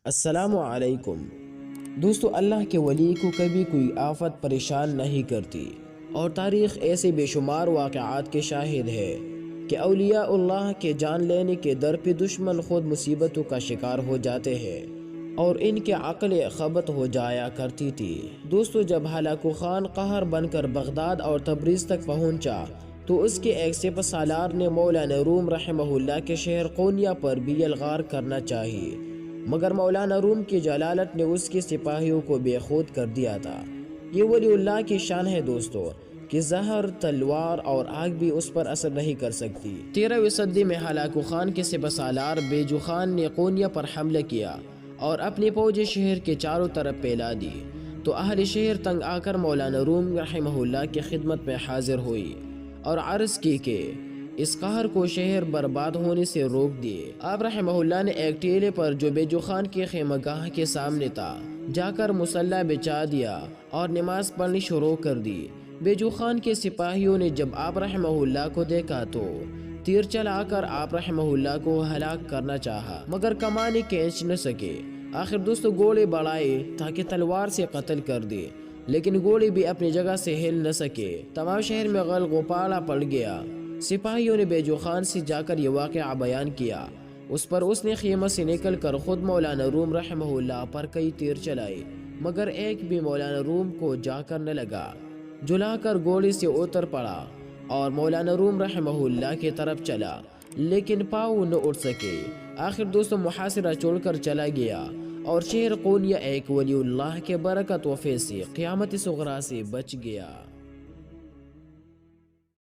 السلام علیکم دوستو، اللہ کے ولی کو کبھی کوئی آفت پریشان نہیں کرتی، اور تاریخ ایسے بے شمار واقعات کے شاہد ہے کہ اولیاء اللہ کے جان لینے کے درپے دشمن خود مصیبتوں کا شکار ہو جاتے ہیں اور ان کے عقلیں خبت ہوجایا کرتی تھی۔ دوستو، جب ہلاکو خان قہر بن کر بغداد اور تبریز تک پہنچا تو اس کے ایک سپہ سالار نے مولانا روم رحمہ اللہ کے شہر قونیہ پر بھی یلغار کرنا چاہی، مگر مولانا روم کی جلالت نے اس کے سپاہیوں کو بے خود کر دیا تھا۔ یہ ولی اللہ کی شان ہے دوستو کہ زہر، تلوار اور آگ بھی اس پر اثر نہیں کر سکتی۔ 13ویں صدی میں ہلاکو خان کے سپہ سالار بیجو خان نے قونیہ پر حملہ کیا اور اپنی فوجیں شہر کے چاروں طرف پھیلا دی، تو اہل شہر تنگ آ کر مولانا روم رحمہ اللہ کی خدمت میں حاضر ہوئی اور عرض کی کہ اس قہر کو شہر برباد ہونے سے روک دیے۔ آپ رحمہ اللہ نے ایک ٹیلے پر جو بیجو خان کے خیمہ گاہ کے سامنے تھا جا کر مصلی بچھا دیا اور نماز پڑھنی شروع کر دی۔ بیجو خان کے سپاہیوں نے جب آپ رحمہ اللہ کو دیکھا تو تیر چلا کر آپ رحمہ اللہ کو ہلاک کرنا چاہا، مگر کمانے کھینچ نہ سکے۔ آخر دوستو گولی بڑھائے تاکہ تلوار سے قتل کر دے، لیکن گولی بھی اپنی جگہ سے ہل نہ سکے۔ تمام شہر میں غل غپالہ پڑ گیا۔ سپاہیوں نے بیجو خان سے جا کر یہ واقعہ بیان کیا۔ اس نے خیمہ سے نکل کر خود مولانا روم رحمہ اللہ پر کئی تیر چلائے، مگر ایک بھی مولانا روم کو جا کر نہ لگا۔ جلا کر گولی سے اتر پڑا اور مولانا روم رحمہ اللہ کی طرف چلا، لیکن پاؤں نہ اٹھ سکے۔ آخر دوستو محاصرہ چھوڑ کر چلا گیا اور شہر قونیہ ایک ولی اللہ کے برکت و فیض سے قیامت صغریٰ سے بچ گیا۔